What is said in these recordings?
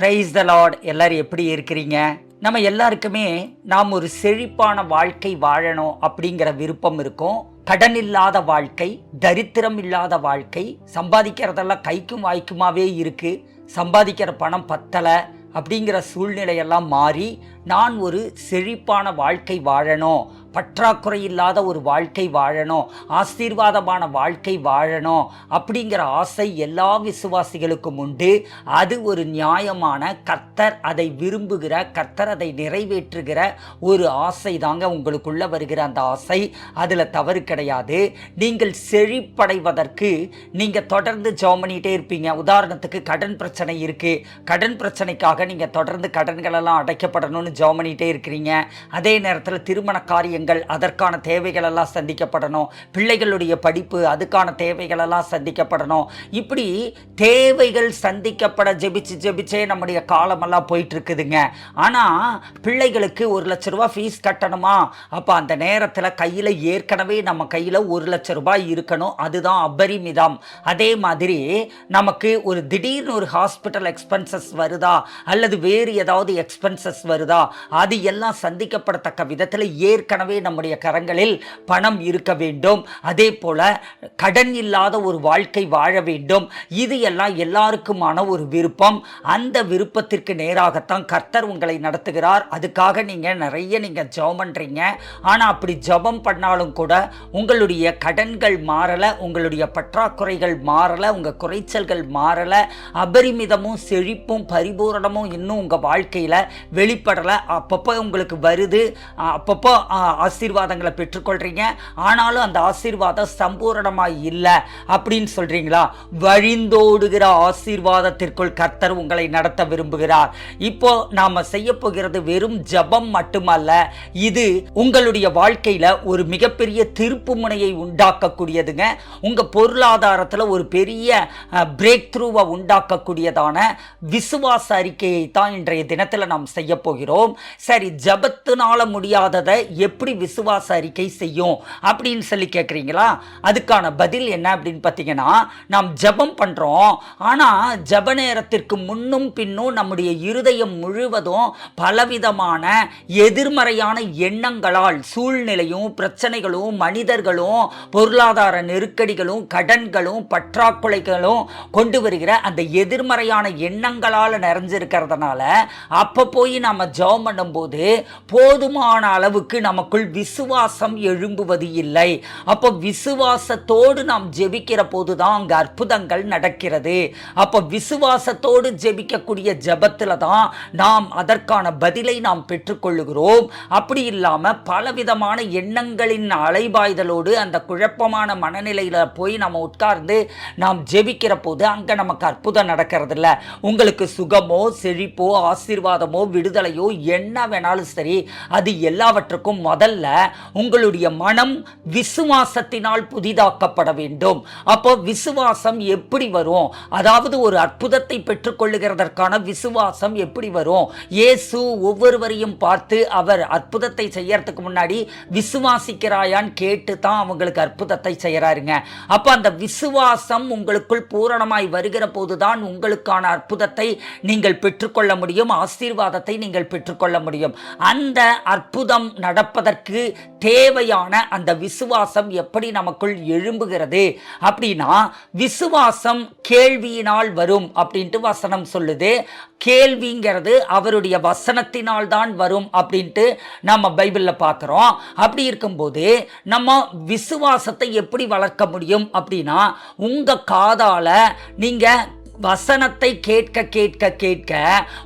Praise the Lord. எல்லாரும் எப்படி இருக்கிறீங்க? நம்ம எல்லாருக்குமே நாம் ஒரு செழிப்பான வாழ்க்கை வாழணும் அப்படிங்கிற விருப்பம் இருக்கும். கடன் இல்லாத வாழ்க்கை, தரித்திரம் இல்லாத வாழ்க்கை, சம்பாதிக்கிறதெல்லாம் கைக்கும் வாய்க்குமாவே இருக்கு, சம்பாதிக்கிற பணம் பத்தலை அப்படிங்கிற சூழ்நிலையெல்லாம் மாறி நான் ஒரு செழிப்பான வாழ்க்கை வாழணும், பற்றாக்குறை இல்லாத ஒரு வாழ்க்கை வாழணும், ஆசீர்வாதமான வாழ்க்கை வாழணும் அப்படிங்கிற ஆசை எல்லா விசுவாசிகளுக்கும் உண்டு. அது ஒரு நியாயமான, கர்த்தர் அதை விரும்புகிற, கர்த்தர் அதை நிறைவேற்றுகிற ஒரு ஆசை தாங்க உங்களுக்குள்ள வருகிற அந்த ஆசை. அதில் தவறு கிடையாது. நீங்கள் செழிப்படைவதற்கு நீங்கள் தொடர்ந்து ஜெபம் பண்ணிகிட்டே இருப்பீங்க. உதாரணத்துக்கு கடன் பிரச்சனை இருக்குது, கடன் பிரச்சனைக்காக நீங்கள் தொடர்ந்து கடன்களெல்லாம் அடைக்கப்படணும்னு ஜெபம் பண்ணிகிட்டே இருக்கிறீங்க. அதே நேரத்தில் திருமண காரியங்கள், அதற்கான தேவைகள் எல்லாம் சந்திக்கப்படணும், பிள்ளைகளுடைய படிப்பு, அதுக்கான தேவைகள் எல்லாம் சந்திக்கப்படணும். இப்படி தேவைகள் சந்திக்கப்பட ஜெபிச்சே நம்முடைய காலமெல்லாம் போயிட்டு இருக்குதுங்க. ஆனால் பிள்ளைகளுக்கு 1 லட்ச ரூபா ஃபீஸ் கட்டணுமா? அப்போ அந்த நேரத்தில் கையில் ஏற்கனவே நம்ம கையில் 1 லட்ச ரூபாய் இருக்கணும். அதுதான் அபரிமிதம். அதே மாதிரி நமக்கு ஒரு திடீர்னு ஒரு ஹாஸ்பிட்டல் எக்ஸ்பென்சஸ் வருதா, அல்லது வேறு ஏதாவது எக்ஸ்பென்சஸ் வருதா, அது எல்லாம் சந்திக்கப்படத்தக்க விதத்தில் ஏற்கனவே நம்முடைய கரங்களில் பணம் இருக்க வேண்டும். அதே போல கடன் இல்லாத ஒரு வாழ்க்கை வாழ வேண்டும். இது எல்லாம் எல்லாருக்குமான ஒரு விருப்பம். அந்த விருப்பத்திற்கு நேராகத்தான் கர்த்தர் உங்களை நடத்துகிறார். அதுக்காக நிறைய ஜெபம் பண்றீங்க. ஆனால் அப்படி ஜெபம் பண்ணாலும் கூட உங்களுடைய கடன்கள் மாறலை, உங்களுடைய பற்றாக்குறைகள் மாறலை, உங்கள் குறைச்சல்கள் மாறலை, அபரிமிதமும் செழிப்பும் பரிபூரணமும் இன்னும் உங்கள் வாழ்க்கையில் வெளிப்படலை. அப்பப்போ உங்களுக்கு வருது, அப்பப்போ ஆசீர்வாதங்களை பெற்றுக்கொள்றீங்க. ஆனாலும் அந்த ஆசீர்வாதம் சம்பூரணமாய் இல்லை அப்படின்னு சொல்றீங்களா? வழிந்தோடுகிற ஆசீர்வாதத்திற்குள் கர்த்தர் உங்களை நடத்த விரும்புகிறார். இப்போ நாம செய்ய போகிறது வெறும் ஜெபம் மட்டுமல்ல, இது உங்களுடைய வாழ்க்கையில ஒரு மிகப்பெரிய திருப்பு முனையை உண்டாக்கக்கூடியதுங்க. உங்க பொருளாதாரத்தில் ஒரு பெரிய பிரேக் த்ரூவை உண்டாக்கக்கூடியதான விசுவாச அறிக்கையை தான் இன்றைய தினத்தில் நாம் செய்ய போகிறோம். சரி, ஜெபத்தினால முடியாததை எப்படி விசுவாச அறிக்கை செய்யும் அப்படின்னு சொல்லி கேட்குறீங்களா? அதுக்கான பதில் என்ன அப்படின்னு பார்த்தீங்கன்னா, நாம் ஜெபம் பண்ணுறோம், ஆனால் ஜெப நேரத்திற்கு முன்னும் பின்னும் நம்முடைய இருதயம் முழுவதும் பலவிதமான எதிர்மறையான எண்ணங்களால், சூழ்நிலையும் பிரச்சனைகளும் மனிதர்களும் பொருளாதார நெருக்கடிகளும் கடன்களும் பற்றாக்குறைகளும் கொண்டு வருகிற அந்த எதிர்மறையான எண்ணங்களால் நிறைஞ்சிருக்கிறதுனால அப்போ போய் நம்ம ஜெபம் பண்ணும்போது போதுமான அளவுக்கு நமக்குள் விசுவாசம் எழும்புவது இல்லை. அப்போ விசுவாசத்தோடு நாம் ஜெபிக்கிற போதுதான் அங்கே அற்புதங்கள் நடக்கிறது. அப்போ விசுவாசத்தோடு ஜெபிக்கக்கூடிய ஜெபத்தில் தான் நாம் அதற்கான பதிலை நாம் பெற்றுக்கொள்ளுகிறோம். அப்படி இல்லாமல் பலவிதமான எண்ணங்களின் அலைபாய்தலோடு அந்த குழப்பமான மனநிலையில் போய் நம்ம உட்கார்ந்து நாம் ஜெபிக்கிற போது அங்கே நமக்கு அற்புதம் நடக்கிறது இல்லை. உங்களுக்கு சுகமோ செழிப்போ ஆசீர்வாதமோ விடுதலையோ என்ன வேணாலும் சரி, அது எல்லாவற்றுக்கும் முதல்ல உங்களுடைய மனம் விசுவாசத்தினால் புதிதாக்கப்பட வேண்டும். அப்போ விசுவாசம் எப்படி வரும்? அதாவது ஒரு அற்புதத்தை பெற்றுக்கொள்ளுகிறதற்கான விசுவாசம் எப்படி வரும்? இயேசு ஒவ்வொருவரையும் பார்த்து அவர் அற்புதத்தை செய்யறதுக்கு முன்னாடி விசுவாசிக்கிறாயான்னு கேட்டு தான் அவங்களுக்கு அற்புதத்தை செய்யறாருங்க. அப்போ அந்த விசுவாசம் உங்களுக்குள் பூரணமாய் வருகிற போதுதான் உங்களுக்கான அற்புதத்தை நீங்கள் பெற்றுக்கொள்ள முடியும், ஆசீர்வாதத்தை நீங்கள் பெற்றுக்கொள்ள முடியும். அந்த அற்புதம் நடப்பதற்கு தேவையான அந்த விசுவாசம் எப்படி நமக்குள் எழும்புகிறது அப்படின்னா, விசுவாசம் கேள்வியினால் வரும் அப்படின்ட்டு வசனம் சொல்லுது. கேள்விங்கிறது அவருடைய வசனத்தினால் தான் வரும் அப்படின்ட்டு நம்ம பைபிளில் பார்க்குறோம். அப்படி இருக்கும்போது நம்ம விசுவாசத்தை எப்படி வளர்க்க முடியும் அப்படின்னா, உங்கள் காதால் நீங்கள் வசனத்தை கேட்க கேட்க கேட்க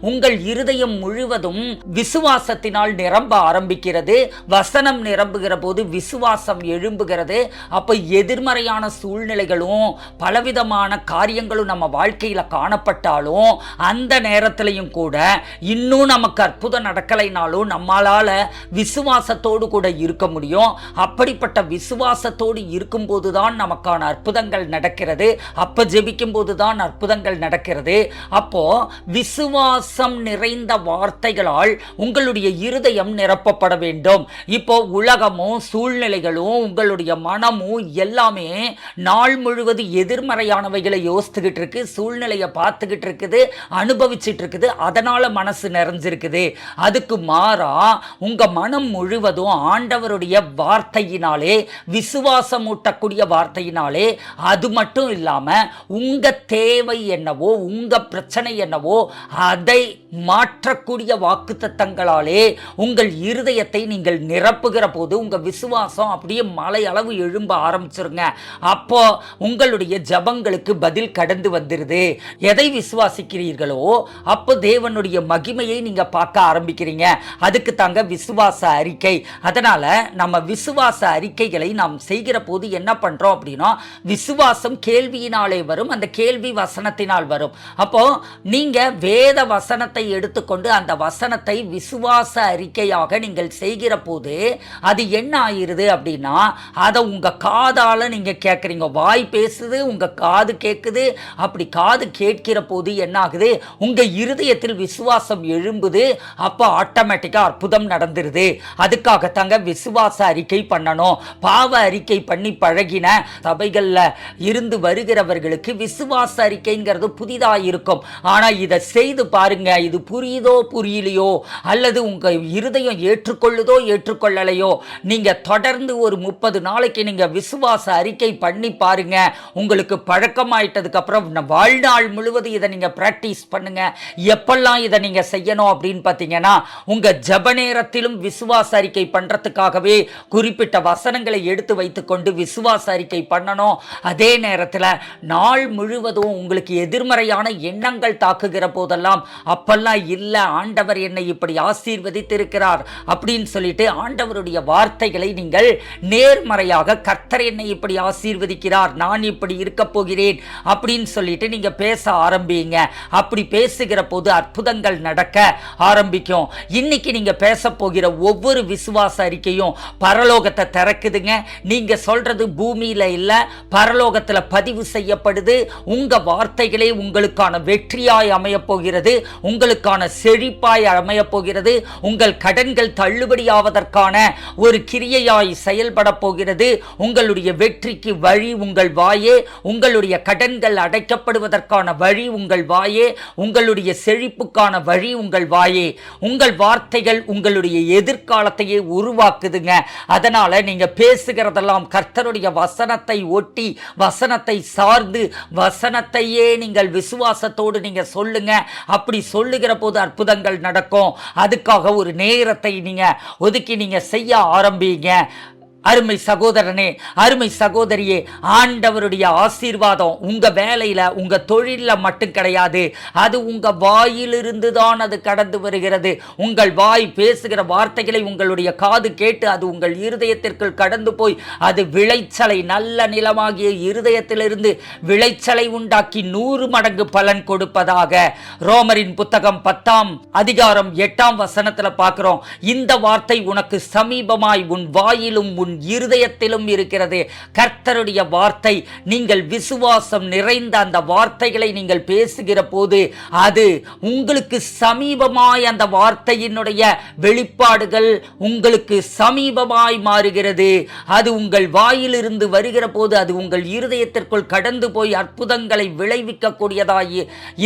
உங்கள் இருதயம் முழுவதும் விசுவாசத்தினால் நிரம்ப ஆரம்பிக்கிறது. வசனம் நிரம்புகிற போது விசுவாசம் எழும்புகிறது. அப்போ எதிர்மறையான சூழ்நிலைகளும் பலவிதமான காரியங்களும் நம்ம வாழ்க்கையில் காணப்பட்டாலும் அந்த நேரத்திலையும் கூட இன்னும் நமக்கு அற்புதம் நடக்கலைனாலும் நம்மளால் விசுவாசத்தோடு கூட இருக்க முடியும். அப்படிப்பட்ட விசுவாசத்தோடு இருக்கும்போது தான் நமக்கான அற்புதங்கள் நடக்கிறது. அப்போ ஜெபிக்கும் போது தான் அற்புதங்கள் அற்புதங்கள் நடக்கிறது. அப்போ விசுவாசம் நிறைந்த வார்த்தைகளால் உங்களுடைய இருதயம் நிரப்பப்பட வேண்டும். இப்போ உலகமும் சூழ்நிலைகளும் உங்களுடைய மனமும் எல்லாமே நாள் முழுவதும் எதிர்மறையானவைகளை யோசித்துக்கிட்டு இருக்கு, சூழ்நிலையை பார்த்துக்கிட்டு இருக்குது, அனுபவிச்சுட்டு இருக்குது, அதனால மனசு நிறைஞ்சிருக்குது. அதுக்கு மாறா உங்க மனம் முழுவதும் ஆண்டவருடைய வார்த்தையினாலே, விசுவாசம் ஊட்டக்கூடிய வார்த்தையினாலே, அது மட்டும் இல்லாம உங்க தேவை என்னவோ, உங்க பிரச்சனை என்னவோ அதை மாற்றக்கூடிய வாக்குத்தத்தங்களாலே உங்கள் இருதயத்தை நீங்கள் நிரப்புகிற போது உங்க விசுவாசம் அப்படியே மலை அளவு எழும்ப ஆரம்பிச்சிருங்க. அப்போ உங்களுடைய ஜபங்களுக்கு பதில் கடந்து வந்துருது. எதை விசுவாசிக்கிறீர்களோ அப்போ தேவனுடைய மகிமையை நீங்க பார்க்க ஆரம்பிக்கிறீங்க. அதுக்கு தாங்க விசுவாச அறிக்கை. அதனால நம்ம விசுவாச அறிக்கைகளை நாம் செய்கிற போது என்ன பண்றோம் அப்படின்னா, விசுவாசம் கேள்வியினாலே வரும், அந்த கேள்வி வசனத்தினால் வரும். அப்போ நீங்க வேத வசனத்தை எடுத்துக்கொண்டு அந்த வசனத்தை விசுவாச அறிக்கையாக நீங்கள் செய்கிற போது அது என்ன ஆயிருது அப்படின்னா, அதை உங்க காதால நீங்க கேட்குறீங்க. வாய் பேசுது, உங்க காது கேட்குது. அப்படி காது கேட்கிற போது என்ன ஆகுது, உங்க இருதயத்தில் விசுவாசம் எழும்புது. அப்போ ஆட்டோமேட்டிக்கா அற்புதம் நடந்துருது. அதுக்காகத்தாங்க விசுவாச அறிக்கை பண்ணணும். பாவ அறிக்கை பண்ணி பழகின சபைகள்ல இருந்து வருகிறவர்களுக்கு விசுவாச அறிக்கைங்கிறது புதிதா இருக்கும். ஆனா இதை செய்து பாருங்க, இது புரியுதோ புரியலையோ, அல்லது உங்க இருதயம் ஏற்றுக்கொள்ளுதோ ஏற்றுக்கொள்ளலையோ, நீங்க தொடர்ந்து ஒரு 30 நாளைக்கு நீங்க விசுவாச அறிக்கை பண்ணி பாருங்க. உங்களுக்கு பழக்கமாயிட்டதுக்கு அப்புறம் வாழ்நாள் முழுவதும் இதை நீங்க பிராக்டிஸ் பண்ணுங்க. எப்பெல்லாம் இதை நீங்க செய்யணும் அப்படின்னு பார்த்தீங்கன்னா, உங்க ஜப நேரத்திலும் விசுவாச அறிக்கை பண்றதுக்காகவே குறிப்பிட்ட வசனங்களை எடுத்து வைத்துக்கொண்டு விசுவாச அறிக்கை பண்ணணும். அதே நேரத்தில் நாள் முழுவதும் உங்களுக்கு எதிர்மறையான எண்ணங்கள் தாக்குகிற போதெல்லாம், அப்பெல்லாம் இல்லை, ஆண்டவர் என்னை இப்படி ஆசீர்வதித்திருக்கிறார் அப்படின்னு சொல்லிட்டு ஆண்டவருடைய வார்த்தைகளை நீங்கள் நேர்மறையாக, கர்த்தர் என்னை இப்படி ஆசீர்வதிக்கிறார், நான் இப்படி இருக்க போகிறேன் அப்படின்னு சொல்லிட்டு நீங்க பேச ஆரம்பிங்க. அப்படி பேசுகிற போது அற்புதங்கள் நடக்க ஆரம்பிக்கும். இன்னைக்கு நீங்க பேச போகிற ஒவ்வொரு விசுவாச அறிக்கையும் பரலோகத்தை திறக்குதுங்க. நீங்க சொல்றது பூமியில இல்ல, பரலோகத்துல பதிவு செய்யப்படுது. உங்க வார்த்தைகளே உங்களுக்கான வெற்றியாய் அமைய போகிறது, உங்களுக்கான செழிப்பாய் அமைய போகிறது, உங்கள் கடன்கள் தள்ளுபடியாவதற்கான ஒரு கிரியையாய் செயல்பட போகிறது. உங்களுடைய வெற்றிக்கு வழி உங்கள் வாயே, உங்களுடைய கடன்கள் அடைக்கப்படுவதற்கான வழி உங்கள் வாயே, உங்களுடைய செழிப்புக்கான வழி உங்கள் வாயே. உங்கள் வார்த்தைகள் உங்களுடைய எதிர்காலத்தையே உருவாக்குதுங்க. அதனால நீங்க பேசுகிறதெல்லாம் கர்த்தருடைய வசனத்தை ஒட்டி, வசனத்தை சார்ந்து, வசனத்தையே நீங்கள் விசுவாசத்தோடு நீங்க சொல்லுங்க. அப்படி சொல்லுகிற போது அற்புதங்கள் நடக்கும். அதுக்காக ஒரு நேரத்தை நீங்க ஒதுக்கி நீங்க செய்ய ஆரம்பிங்க. அருமை சகோதரனே, அருமை சகோதரியே, ஆண்டவருடைய ஆசீர்வாதம் உங்க வேலையில, உங்க தொழில மட்டும் கிடையாது. அது உங்க வாயிலிருந்து தான் அது கடந்து வருகிறது. உங்கள் வாய் பேசுகிற வார்த்தைகளை உங்களுடைய காது கேட்டு அது உங்கள் இருதயத்திற்குள் கடந்து போய் அது விளைச்சலை, நல்ல நிலமாகிய இருதயத்திலிருந்து விளைச்சலை உண்டாக்கி 100 மடங்கு பலன் கொடுப்பதாக ரோமரின் புத்தகம் 10ஆம் அதிகாரம் 8ஆம் வசனத்துல பார்க்கிறோம். இந்த வார்த்தை உனக்கு சமீபமாய் உன் வாயிலும் உன் இருதயத்திலும் இருக்கிறது. கர்த்தருடைய வார்த்தை, நீங்கள் விசுவாசம் நிறைந்த அந்த வார்த்தைகளை நீங்கள் பேசுகிற போது அது உங்களுக்கு சமீபமாய், அந்த வார்த்தையினுடைய வெளிப்பாடுகள் உங்களுக்கு சமீபமாய் மாறுகிறது. அது உங்கள் வாயிலிருந்து வருகிற போது அது உங்கள் இருதயத்திற்குள் கடந்து போய் அற்புதங்களை விளைவிக்க கூடியதாய்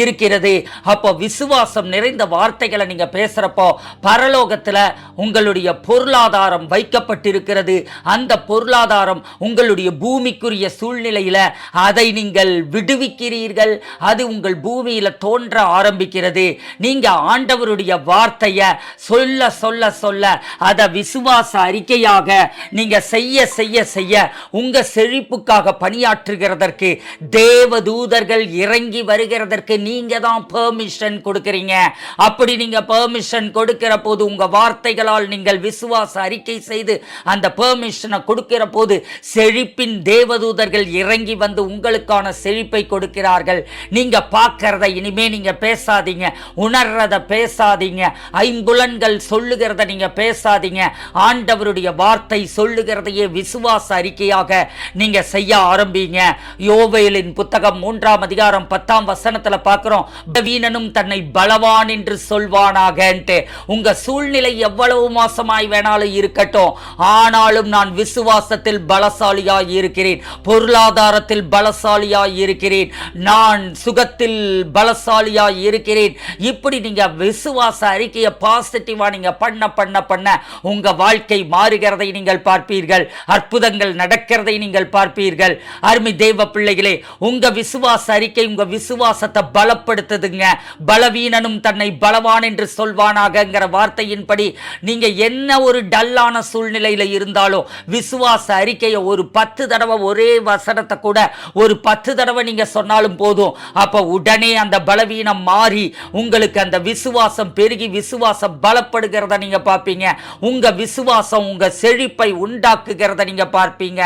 இருக்கிறது. அப்போ விசுவாசம் நிறைந்த வார்த்தைகளை நீங்க பேசுறப்போ பரலோகத்துல உங்களுடைய பொருளாதாரம் வைக்கப்பட்டிருக்கிறது. அந்த பொருளாதாரம் உங்களுடைய பூமிக்குரிய சூழ்நிலையில அதை நீங்கள் விடுவிக்கிறீர்கள். அது உங்கள் பூமியில தோன்ற ஆரம்பிக்கிறது. நீங்க ஆண்டவருடைய வார்த்தையை சொல்ல சொல்ல சொல்ல அதை விசுவாச அறிக்கையாக நீங்க செய்ய செய்ய செய்ய உங்க செழிப்புக்காக பணியாற்றுகிறதற்கு தேவதூதர்கள் இறங்கி வருகிறதற்கு நீங்க தான் பெர்மிஷன் கொடுக்கிறீங்க. அப்படி நீங்க பெர்மிஷன் கொடுக்கிற போது உங்க வார்த்தைகளால் நீங்கள் விசுவாச அறிக்கை செய்து அந்த பெர்மிஷன் கன்ஃபர்மேஷனை கொடுக்கிற போது செழிப்பின் தேவதூதர்கள் இறங்கி வந்து உங்களுக்கான செழிப்பை கொடுக்கிறார்கள். நீங்க பார்க்கறத இனிமே நீங்க பேசாதீங்க, உணர்றத பேசாதீங்க, ஐம்புலன்கள் சொல்லுகிறத நீங்க பேசாதீங்க. ஆண்டவருடைய வார்த்தை சொல்லுகிறதையே விசுவாச அறிக்கையாக நீங்க செய்ய ஆரம்பிங்க. யோவேலின் புத்தகம் 3ஆம் அதிகாரம் 10ஆம் வசனத்துல பார்க்கிறோம், பலவீனனும் தன்னை பலவான் என்று சொல்வானாகன்ட்டு. உங்க சூழ்நிலை எவ்வளவு மோசமாய் வேணாலும் இருக்கட்டும், ஆனாலும் நான் விசுவாசத்தில் பலசாலியாய் இருக்கிறேன், பொருளாதாரத்தில் பலசாலியாய் இருக்கிறேன், நான் சுகத்தில் பலசாலியாய் இருக்கிறேன். இப்படி நீங்க விசுவாச அறிக்கையை பாசிட்டிவா நீங்க பண்ண பண்ண பண்ண உங்க வாழ்க்கை மாறுகிறதை நீங்கள் பார்ப்பீர்கள், அற்புதங்கள் நடக்கிறதை நீங்கள் பார்ப்பீர்கள். அருமை தேவ பிள்ளைகளே, உங்க விசுவாச அறிக்கை உங்க விசுவாசத்தை பலப்படுத்துதுங்க. பலவீனனும் தன்னை பலவான் என்று சொல்வானாகங்கிற வார்த்தையின்படி நீங்க என்ன ஒரு டல்லான சூழ்நிலையில இருந்தாலும் விசுவாச அறிக்கையை ஒரு 10 தடவை, ஒரே வசனத்தை கூட ஒரு 10 தடவை நீங்க சொன்னாலும் போதும். அப்ப உடனே அந்த பலவீனம் மாறி உங்களுக்கு அந்த விசுவாசம் பெருகி விசுவாசம் பலப்படுகிறத நீங்க பார்ப்பீங்க. உங்க விசுவாசம் உங்க செழிப்பை உண்டாக்குகிறத நீங்க பார்ப்பீங்க.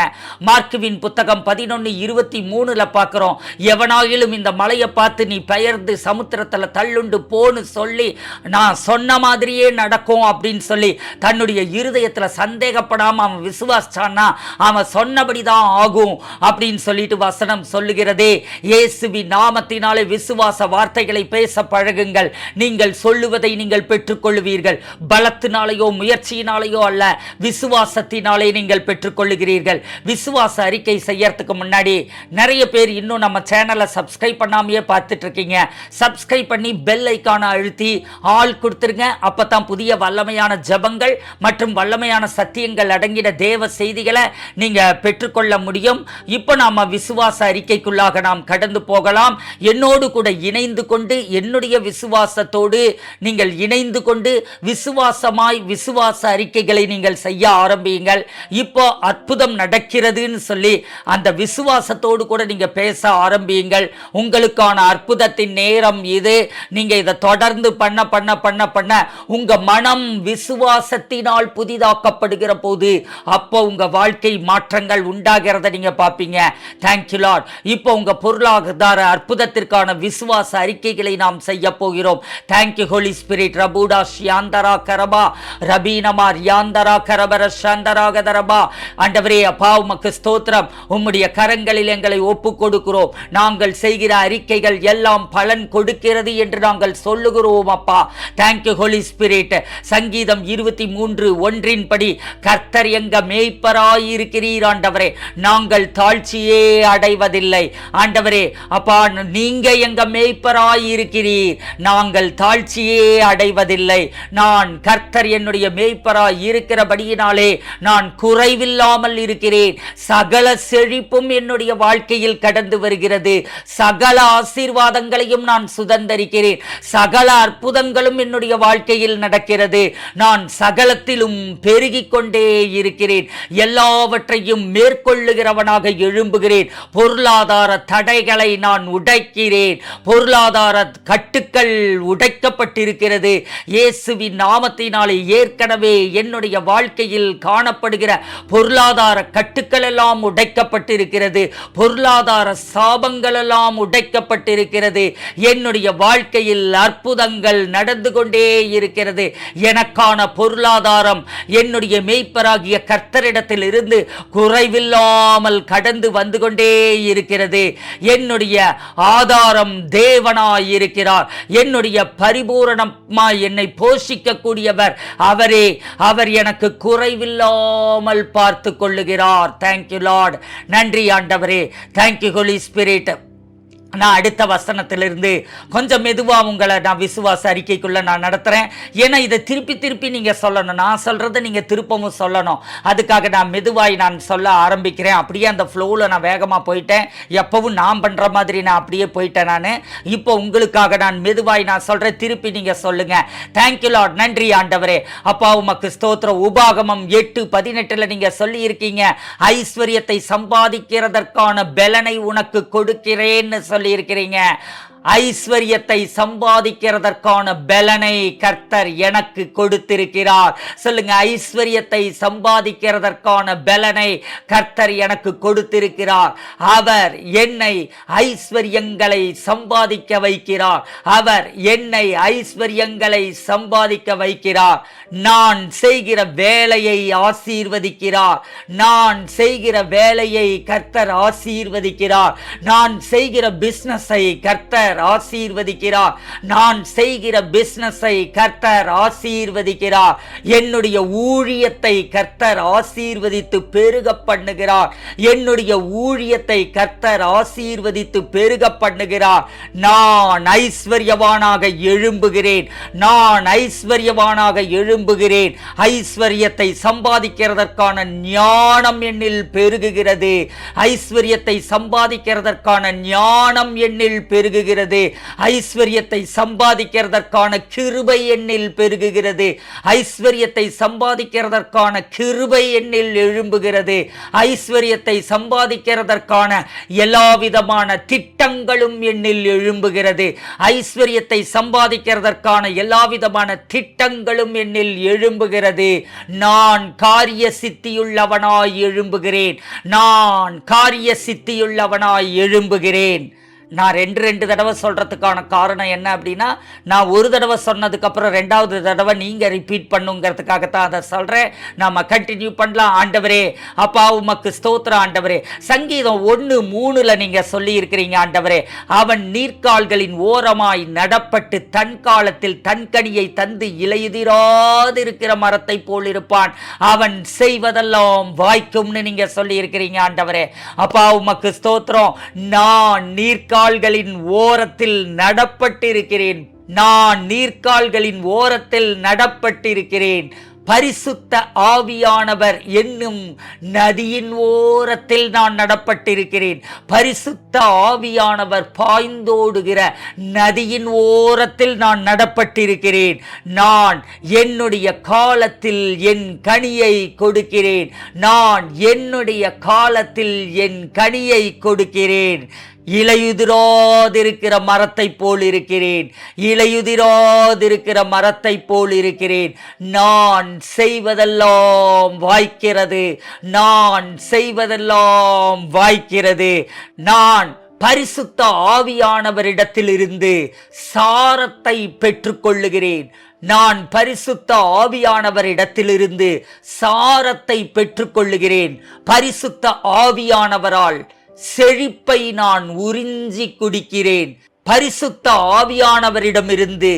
மார்க்குவின் புத்தகம் 11:23 பார்க்கிறோம், எவனாயிலும் இந்த மலையை பார்த்து நீ பெயர்ந்து சமுத்திரத்துல தள்ளுண்டு போன்னு சொல்லி நான் சொன்ன மாதிரியே நடக்கும் அப்படின்னு சொல்லி தன்னுடைய இருதயத்துல சந்தேகப்படாம அவன் விசுவாசிச்சான்னா அவன் சொன்னபடிதான் ஆகும் அப்படின்னு சொல்லிட்டு வசனம் சொல்லுகிறதே. இயேசுவின் நாமத்தினாலே விசுவாச வார்த்தைகளை பேச பழகுங்கள். நீங்கள் சொல்லுவதை நீங்கள் பெற்றுக்கொள்வீர்கள். பலத்தினாலேயோ முயற்சியினாலேயோ அல்ல, விசுவாசத்தினாலே நீங்கள் பெற்றுக்கொள்ளுகிறீர்கள். விசுவாச அறிக்கை செய்யறதுக்கு முன்னாடி நிறைய பேர் இன்னும் நம்ம சேனலை சப்ஸ்கிரைப் பண்ணாமையே பார்த்துட்டு இருக்கீங்க. சப்ஸ்கிரைப் பண்ணி பெல் ஐக்கான அழுத்தி ஆல் கொடுத்துருங்க. அப்பதான் புதிய வல்லமையான ஜபங்கள் மற்றும் வல்லமையான சத்தியங்கள் அடங்கின தேவ செய்திகளை நீங்க பெற்றுக்கொள்ள முடியும். இப்போ நாம விசுவாச அறிக்கைக்குள்ளாக நாம் கடந்து போகலாம். என்னோடு கூட இணைந்து கொண்டு என்னுடைய விசுவாசத்தோடு நீங்கள் இணைந்து கொண்டு விசுவாசமாய் விசுவாச அறிக்கைகளை நீங்கள் செய்ய ஆரம்பியுங்கள். இப்போ அற்புதம் நடக்கிறதுன்னு சொல்லி அந்த விசுவாசத்தோடு கூட நீங்க பேச ஆரம்பியுங்கள். உங்களுக்கான அற்புதத்தின் நேரம் இது. நீங்க இதை தொடர்ந்து பண்ண பண்ண பண்ண பண்ண உங்க மனம் விசுவாசத்தினால் புதிதாக்கப்படுகிற போது அப்போ உங்க வாழ்க்கை மாற்றங்கள் உண்டாகிறத நீங்க பார்ப்பீங்க. Thank you lord. இப்போ உங்க பொருளாதார அற்புதத்திற்கான விசுவாச அறிக்கைகளை நாம் செய்ய போகிறோம். Thank you holy spirit. ரபூடா ஷியாந்தரா கரபா ரபீனமா ரியாந்தரா கரபர ஷந்தரா கதரபா. ஆண்டவரே அப்பா உமக்கு ஸ்தோத்திரம். உம்முடைய கரங்களில் எங்களை ஒப்பு கொடுக்கிறோம். நாங்கள் செய்கிற அறிக்கைகள் எல்லாம் பலன் கொடுக்கிறது என்று நாங்கள் சொல்லுகிறோம் அப்பா. Thank you holy spirit. சங்கீதம் 23:1 படி கர்த்தர் எங்க மேய்ப்பராய் இருக்கிறீர் ஆண்டவரே, நாங்கள் தாழ்ச்சியே அடைவதில்லை. ஆண்டவரே அப்பா நீங்க எங்க மேய்ப்பராய் இருக்கிறீர், நாங்கள் தாழ்ச்சியே அடைவதில்லை. நான் கர்த்தர் என்னுடைய மேய்ப்பராய் இருக்கிறபடியினாலே நான் குறைவில்லாமல் இருக்கிறேன். சகல செழிப்பும் என்னுடைய வாழ்க்கையில் கடந்து வருகிறது. சகல ஆசீர்வாதங்களையும் நான் சுதந்தரிக்கிறேன். சகல அற்புதங்களும் என்னுடைய வாழ்க்கையில் நடக்கிறது. நான் சகலத்திலும் பெருகிக் கொண்டே இருக்கிறேன். எல்லாவற்றையும் மேற்கொள்ளுகிறவனாக எழும்புகிறேன். பொருளாதார தடைகளை நான் உடைக்கிறேன். பொருளாதார கட்டுக்கள் உடைக்கப்பட்டிருக்கிறது. இயேசுவின் நாமத்தினாலே ஏற்கனவே என்னுடைய வாழ்க்கையில் காணப்படுகிற பொருளாதார கட்டுக்கள் எல்லாம் உடைக்கப்பட்டிருக்கிறது. பொருளாதார சாபங்கள் எல்லாம் உடைக்கப்பட்டிருக்கிறது. என்னுடைய வாழ்க்கையில் அற்புதங்கள் நடந்து கொண்டே இருக்கிறது. எனக்கான பொருளாதாரம் என்னுடைய மேய்ப்பராகிய கர்த்தரிடத்தில் இருந்து குறைவில்லாமல் கடந்து வந்து கொண்டே இருக்கிறது. என்னுடைய ஆதாரம் தேவனாய் இருக்கிறார். என்னுடைய பரிபூரணமாய் என்னை போஷிக்க கூடியவர் அவரே. அவர் எனக்கு குறைவில்லாமல் பார்த்து கொள்ளுகிறார். Thank you lord. நன்றி ஆண்டவரே. Thank you holy spirit. நான் அடுத்த வசனத்திலிருந்து கொஞ்சம் மெதுவாக உங்களை நான் விசுவாச அறிக்கைக்குள்ளே நான் நடத்துகிறேன். ஏன்னா இதை திருப்பி திருப்பி நீங்கள் சொல்லணும். நான் சொல்கிறத நீங்கள் திருப்பவும் சொல்லணும். அதுக்காக நான் மெதுவாய் நான் சொல்ல ஆரம்பிக்கிறேன். அப்படியே அந்த ஃப்ளோவில் நான் வேகமாக போயிட்டேன். எப்பவும் நான் பண்ணுற மாதிரி நான் அப்படியே போயிட்டேன். நான் இப்போ உங்களுக்காக நான் மெதுவாய் நான் சொல்கிறேன். திருப்பி நீங்கள் சொல்லுங்கள். Thank you lord. நன்றி ஆண்டவரே. அப்பா உமக்கு ஸ்தோத்திரம். உபாகமம் 8:18 நீங்கள் சொல்லியிருக்கீங்க, ஐஸ்வர்யத்தை சம்பாதிக்கிறதற்கான பலனை உனக்கு கொடுக்கிறேன்னு சொல்லி இருக்கிறீங்க. ஐஸ்வர்யத்தை சம்பாதிக்கிறதற்கான பலனை கர்த்தர் எனக்கு கொடுத்திருக்கிறார். சொல்லுங்க, ஐஸ்வர்யத்தை சம்பாதிக்கிறதற்கான பலனை கர்த்தர் எனக்கு கொடுத்திருக்கிறார். அவர் என்னை ஐஸ்வர்யங்களை சம்பாதிக்க வைக்கிறார். அவர் என்னை ஐஸ்வர்யங்களை சம்பாதிக்க வைக்கிறார். நான் செய்கிற வேலையை ஆசீர்வதிக்கிறார். நான் செய்கிற வேலையை கர்த்தர் ஆசீர்வதிக்கிறார். நான் செய்கிற பிசினஸை கர்த்தர் ஆசீர்வதிக்கிறார். நான் செய்கிற பிசினஸை கர்த்தர் ஆசீர்வதிக்கிறார். என்னுடைய ஊழியத்தை கர்த்தர் ஆசீர்வதித்து பெருக பண்ணுகிறார். என்னுடைய ஊழியத்தை கர்த்தர் ஆசீர்வதித்து பெருக பண்ணுகிறார். நான் ஐஸ்வர்யவானாக எழும்புகிறேன். நான் ஐஸ்வர்யவானாக எழும்புகிறேன். ஐஸ்வர்யத்தை சம்பாதிக்கிறதற்கான ஞானம் என்னில் பெருகுகிறது. ஐஸ்வர்யத்தை சம்பாதிக்கிறதற்கான ஞானம் என்னில் பெருகுகிறது. ஐஸ்வர்யத்தை சம்பாதிக்கிறதற்கான கிருபை என்னில் பெருகுகிறது. ஐஸ்வர்யத்தை சம்பாதிக்கிறதற்கான கிருபை என்னில் எழும்புகிறது. ஐஸ்வர்யத்தை சம்பாதிக்கிறதற்கான எல்லா விதமான திட்டங்களும் என்னில் எழும்புகிறது. ஐஸ்வர்யத்தை சம்பாதிக்கிறதற்கான எல்லா விதமான திட்டங்களும் என்னில் எழும்புகிறது. நான் காரிய சித்தியுள்ளவனாய் எழும்புகிறேன். நான் காரிய சித்தியுள்ளவனாய் எழும்புகிறேன். நான் ரெண்டு தடவை சொல்கிறதுக்கான காரணம் என்ன அப்படின்னா, நான் ஒரு தடவை சொன்னதுக்கப்புறம் ரெண்டாவது தடவை நீங்கள் ரிப்பீட் பண்ணுங்கிறதுக்காகத்தான் அதை சொல்கிறேன். நம்ம கண்டினியூ பண்ணலாம். ஆண்டவரே, அப்பா உமக்கு ஸ்தோத்திரம் ஆண்டவரே. சங்கீதம் 1:3 நீங்கள் சொல்லியிருக்கிறீங்க ஆண்டவரே. அவன் நீர்க்கால்களின் ஓரமாய் நடப்பட்டு தன் காலத்தில் தன் கனியை தந்து இலையுதிராதிருக்கிற மரத்தை போல் இருப்பான். அவன் செய்வதெல்லாம் வாய்க்கும்னு நீங்கள் சொல்லியிருக்கிறீங்க ஆண்டவரே. அப்பா உமக்கு ஸ்தோத்திரம். நான் நீர்க்கால்களின் ஓரத்தில் நடப்பட்டிருக்கிறேன். நான் நீர்க்கால்களின் ஓரத்தில் நடப்பட்டிருக்கிறேன். பரிசுத்த ஆவியானவர் என்னும் நதியின் ஓரத்தில் நான் நடப்பட்டிருக்கிறேன். பரிசுத்த ஆவியானவர் பாய்ந்தோடுகிற நதியின் ஓரத்தில் நான் நடப்பட்டிருக்கிறேன். நான் என்னுடைய காலத்தில் என் கனியை கொடுக்கிறேன். நான் என்னுடைய காலத்தில் என் கனியை கொடுக்கிறேன். இலையுதிராதிருக்கிற மரத்தை போல் இருக்கிறேன். இலையுதிராதிருக்கிற மரத்தை போல் இருக்கிறேன். நான் செய்வதெல்லாம் வாய்க்கிறது. நான் செய்வதெல்லாம் வாய்க்கிறது. நான் பரிசுத்த ஆவியானவரிடத்திலிருந்து சாரத்தை பெற்றுக்கொள்ளுகிறேன். நான் பரிசுத்த ஆவியானவரிடத்திலிருந்து சாரத்தை பெற்றுக்கொள்ளுகிறேன். பரிசுத்த ஆவியானவரால் செழிப்பை நான் உறிஞ்சி குடிக்கிறேன். பரிசுத்த ஆவியானவரிடமிருந்து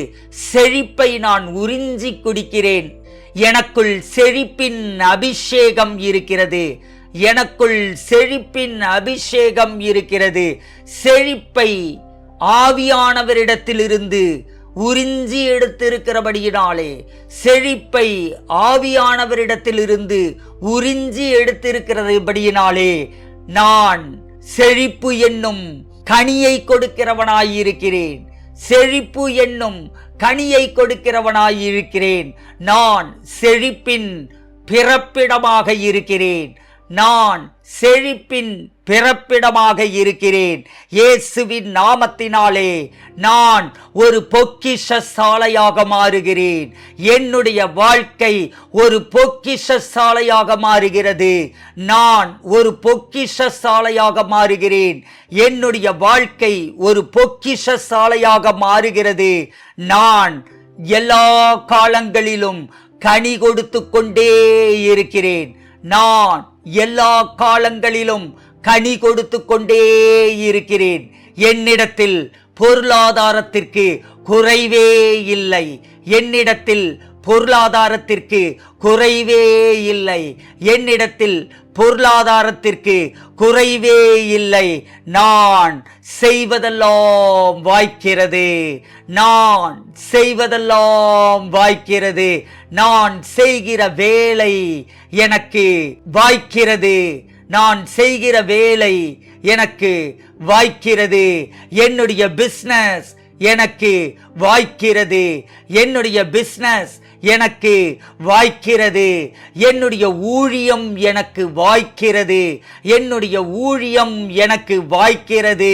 செழிப்பை நான் உறிஞ்சி குடிக்கிறேன். எனக்குள் செழிப்பின் அபிஷேகம் இருக்கிறது. எனக்குள் செழிப்பின் அபிஷேகம் இருக்கிறது. செழிப்பை ஆவியானவரிடத்திலிருந்து உறிஞ்சி எடுத்திருக்கிறபடியினாலே, செழிப்பை ஆவியானவரிடத்திலிருந்து உறிஞ்சி எடுத்திருக்கிறபடியினாலே நான் செழிப்பு என்னும் கனியை கொடுக்கிறவனாயிருக்கிறேன். செழிப்பு என்னும் கனியை கொடுக்கிறவனாயிருக்கிறேன். நான் செழிப்பின் பிறப்பிடமாக இருக்கிறேன். நான் செழிப்பின் பிறப்பிடமாக இருக்கிறேன். இயேசுவின் நாமத்தினாலே நான் ஒரு பொக்கிஷ சாலையாக மாறுகிறேன். என்னுடைய வாழ்க்கை ஒரு பொக்கிஷ சாலையாக மாறுகிறது. நான் ஒரு பொக்கிஷ சாலையாக மாறுகிறேன். என்னுடைய வாழ்க்கை ஒரு பொக்கிஷ சாலையாக மாறுகிறது. நான் எல்லா காலங்களிலும் கனி கொடுத்து கொண்டே இருக்கிறேன். நான் எல்லா காலங்களிலும் கனி கொடுத்து கொண்டே இருக்கிறேன். என்னிடத்தில் பொருளாதாரத்திற்கு குறைவே இல்லை. என்னிடத்தில் பொருளாதாரத்திற்கு குறைவே இல்லை. என்னிடத்தில் பொருளாதாரத்திற்கு குறைவே இல்லை. நான் செய்வதெல்லாம் வாய்க்கிறது. நான் செய்வதெல்லாம் வாய்க்கிறது. நான் செய்கிற வேலை எனக்கு வாய்க்கிறது. நான் செய்கிற வேலை எனக்கு வாய்க்கிறது. என்னுடைய பிசினஸ் எனக்கு வாய்க்கிறது, என்னுடைய பிசினஸ் எனக்கு வாய்க்கிறது, என்னுடைய ஊழியம் எனக்கு வாய்க்கிறது, என்னுடைய ஊழியம் எனக்கு வாய்க்கிறது.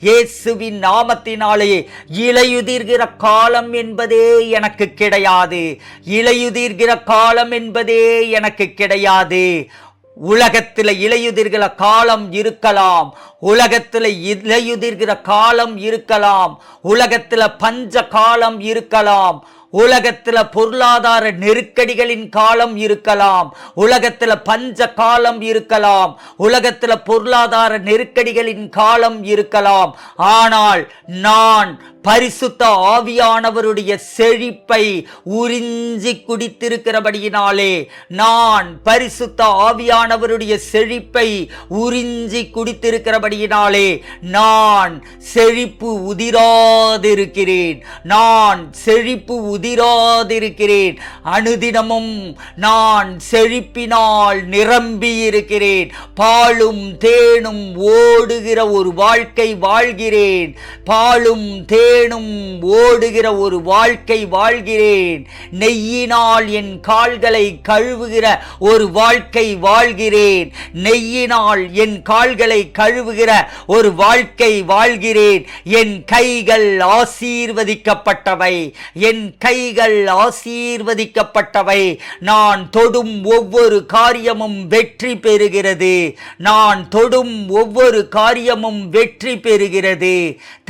இயேசுவின் நாமத்தினாலே இலையுதிர்கிற காலம் என்பதே எனக்கு கிடையாது. இலையுதிர்கிற காலம் என்பதே எனக்கு கிடையாது. உலகத்தில் இலையுதிர்கிற காலம் இருக்கலாம், உலகத்தில் இலையுதிர்கிற காலம் இருக்கலாம், உலகத்தில் பஞ்ச காலம் இருக்கலாம், உலகத்தில் பொருளாதார நெருக்கடிகளின் காலம் இருக்கலாம், உலகத்தில் பஞ்ச காலம் இருக்கலாம், உலகத்தில் பொருளாதார நெருக்கடிகளின் காலம் இருக்கலாம். ஆனால் நான் பரிசுத்த ஆவியானவருடைய செழிப்பை உறிஞ்சி குடித்திருக்கிறபடியினாலே, நான் பரிசுத்த ஆவியானவருடைய செழிப்பை உறிஞ்சி குடித்திருக்கிறபடியினாலே நான் செழிப்பு உதிராதிருக்கிறேன். நான் செழிப்பு உதிராதிருக்கிறேன். அனுதினமும் நான் செழிப்பினால் நிரம்பி இருக்கிறேன். பாலும் தேனும் ஓடுகிற ஒரு வாழ்க்கை வாழ்கிறேன். பாலும் தேனும் ஓடுகிற ஒரு வாழ்க்கை வாழ்கிறேன். நெய்யினால் என் கால்களை கழுவுகிற ஒரு வாழ்க்கை வாழ்கிறேன். நெய்யினால் என் கால்களை கழுவுகிற ஒரு வாழ்க்கை வாழ்கிறேன். என் கைகள் ஆசீர்வதிக்கப்பட்டவை. என் கைகள் ஆசீர்வதிக்கப்பட்டவை. நான் தொடும் ஒவ்வொரு காரியமும் வெற்றி பெறுகிறது. நான் தொடும் ஒவ்வொரு காரியமும் வெற்றி பெறுகிறது.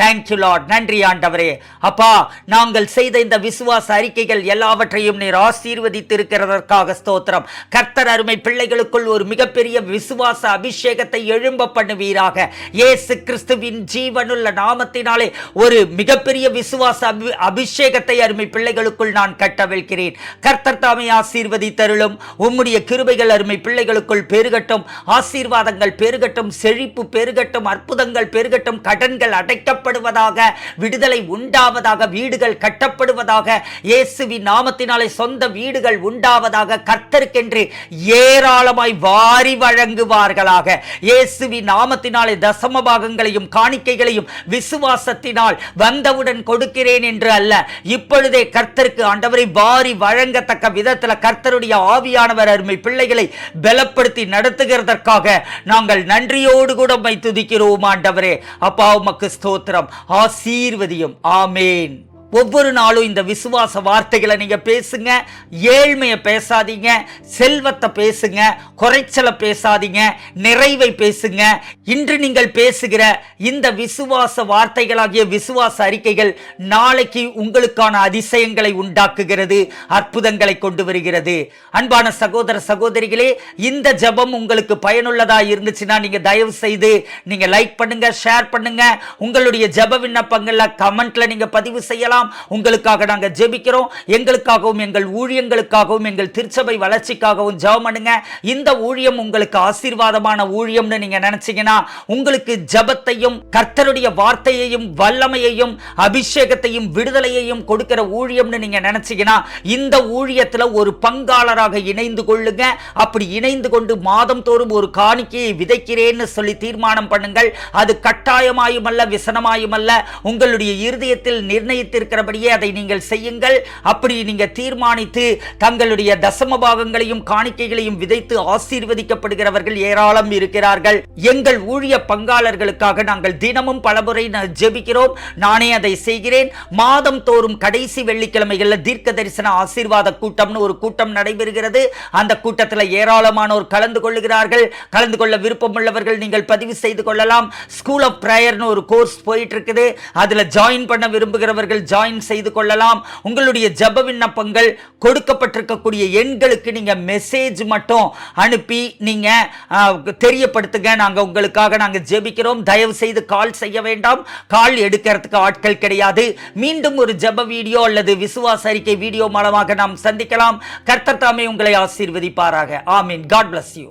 Thank you lord. நன்றி ஆண்டவரே. அப்பா, நாங்கள் செய்த இந்த விசுவாச அறிக்கைகள் எல்லாவற்றையும் நீர் ஆசீர்வதித்திருக்கிறதற்காக ஸ்தோத்திரம். கர்த்தர் அருமை பிள்ளைகளுக்குள் ஒரு மிகப்பெரிய விசுவாச அபிஷேகத்தை எழும்ப பண்ணுவீராக. இயேசு கிறிஸ்துவின் ஜீவனுள்ள நாமத்தினாலே ஒரு மிகப்பெரிய விசுவாச அபிஷேகத்தை அருமை பிள்ளைகளுக்குள் நான் கட்டவிழ்கிறேன். கர்த்தர் தாமே ஆசீர்வதித்தருளும். உம்முடைய கிருபைகள் அருமை பிள்ளைகளுக்குள் பெருகட்டும். ஆசீர்வாதங்கள் பெருகட்டும். செழிப்பு பெருகட்டும். அற்புதங்கள் பெருகட்டும். கடன்கள் அடைக்கப்படுவதாக, விடுதலை உண்டாவதாக, வீடுகள் கட்டப்படுவதாக, இயேசுவின் நாமத்தினாலே சொந்த வீடுகள் உண்டாவதாக, கர்த்தருக்கென்று ஏராளமாய் வாரி வழங்குவார்களாக. இயேசுவின் நாமத்தினாலே தசம பாகங்களையும் காணிக்கைகளையும் விசுவாசத்தினால் வந்தவுடன் கொடுக்கிறேன் என்று அல்ல, இப்பொழுதே கர்த்தருக்கு ஆண்டவரை வாரி வழங்கத்தக்க விதத்தில் கர்த்தருடைய ஆவியானவர் அருமை பிள்ளைகளை பலப்படுத்தி நடத்துகிறதற்காக நாங்கள் நன்றியோடு கூட உம்மை துதிக்கிறோம் ஆண்டவரே. அப்பா, உமக்கு ஸ்தோத்திரம். ஆசீர்வதியும். ஆமேன். ஒவ்வொரு நாளும் இந்த விசுவாச வார்த்தைகளை நீங்க பேசுங்க. ஏழ்மையை பேசாதீங்க, செல்வத்தை பேசுங்க, குறைச்சலை பேசாதீங்க, நிறைவை பேசுங்க. இன்று நீங்கள் பேசுகிற இந்த விசுவாச வார்த்தைகளாகிய விசுவாச அறிக்கைகள் நாளைக்கு உங்களுக்கான அதிசயங்களை உண்டாக்குகிறது, அற்புதங்களை கொண்டு வருகிறது. அன்பான சகோதர சகோதரிகளே, இந்த ஜெபம் உங்களுக்கு பயனுள்ளதா இருந்துச்சுன்னா நீங்க தயவு செய்து நீங்க லைக் பண்ணுங்க, ஷேர் பண்ணுங்க. உங்களுடைய ஜெப விண்ணப்பங்கள்ல கமெண்ட்ல நீங்க பதிவு செய்யலாம். உங்களுக்காக நாங்க ஜெபிக்கிறோம். எங்களுக்காகவும் எங்கள் ஊழியங்களுக்காகவும் எங்கள் திருச்சபை வளர்ச்சிக்காகவும் ஜெபம் பண்ணுங்க. இந்த ஊழியம் உங்களுக்கு ஆசீர்வாதமான ஊழியம்னு நீங்க நினைச்சீங்கன்னா, உங்களுக்கு ஜெபத்தையும் கர்த்தருடைய வார்த்தையையும் வல்லமையையும் அபிஷேகத்தையும் விடுதலையையும் கொடுக்கிற ஊழியம்னு நீங்க நினைச்சீங்கன்னா, இந்த ஊழியத்துல ஒரு பங்காளராக இணைந்து கொள்ளுங்க. அப்படி இணைந்து கொண்டு மாதம் தோறும் ஒரு காணிக்கையை விதைக்கிறேன்னு சொல்லி தீர்மானம் பண்ணுங்கள். அது கட்டாயமாயும் அல்ல, விசனமாயும் அல்ல, உங்களுடைய இருதயத்தில் நிர்ணயித்திருக்கிறபடியே அதை நீங்கள் செய்யுங்கள். அப்படி நீங்க தீர்மானித்து தங்களுடைய தசம பாகங்களையும் காணிக்கைகளையும் விதைத்து ஆசீர்வதிக்கப்படுகிறவர்கள் ஏராளம் இருக்கிறார்கள். எங்கள் ஊழிய பங்காளர்களுக்காக நாங்கள் தினமும் பலமுறை ஜெபிக்கிறோம். நானே அதை செய்கிறேன். மாதம் தோறும் கடைசி வெள்ளிக்கிழமைகளில் தீர்க்க தரிசன ஆசீர்வாத கூட்டம்னு ஒரு கூட்டம் நடைபெறுகிறது. அந்த கூட்டத்தில் ஏராளமானோர் கலந்து கொள்ளுகிறார்கள். கலந்து கொள்ள விருப்பம் உள்ளவர்கள் நீங்கள் பதிவு செய்து கொள்ளலாம். ஸ்கூல் ஆஃப் பிரேயர்னு ஒரு கோர்ஸ் போயிட்டு இருக்குது. அதுல ஜாயின் பண்ண விரும்புகிறவர்கள் ஜாயின் செய்து கொள்ளலாம். உங்களுடைய ஜெப விண்ணப்பங்கள் கொடுக்கப்பட்டிருக்கக்கூடிய எண்களுக்கு நீங்க மெசேஜ் மட்டும் அனுப்பி நீங்க தெரியப்படுத்துங்க. நாங்க உங்களுக்காக நாங்க ஜெபிக்கிறோம். தயவு செய்து கால் செய்ய வேண்டாம். கால் எடுக்கிறதுக்கு ஆட்கள் கிடையாது. மீண்டும் ஒரு ஜெப வீடியோ அல்லது விசுவாச அறிக்கை வீடியோ மூலமாக நாம் சந்திக்கலாம். கர்த்தர் தாமே உங்களை ஆசீர்வதிப்பாராக. ஆமீன். God bless you.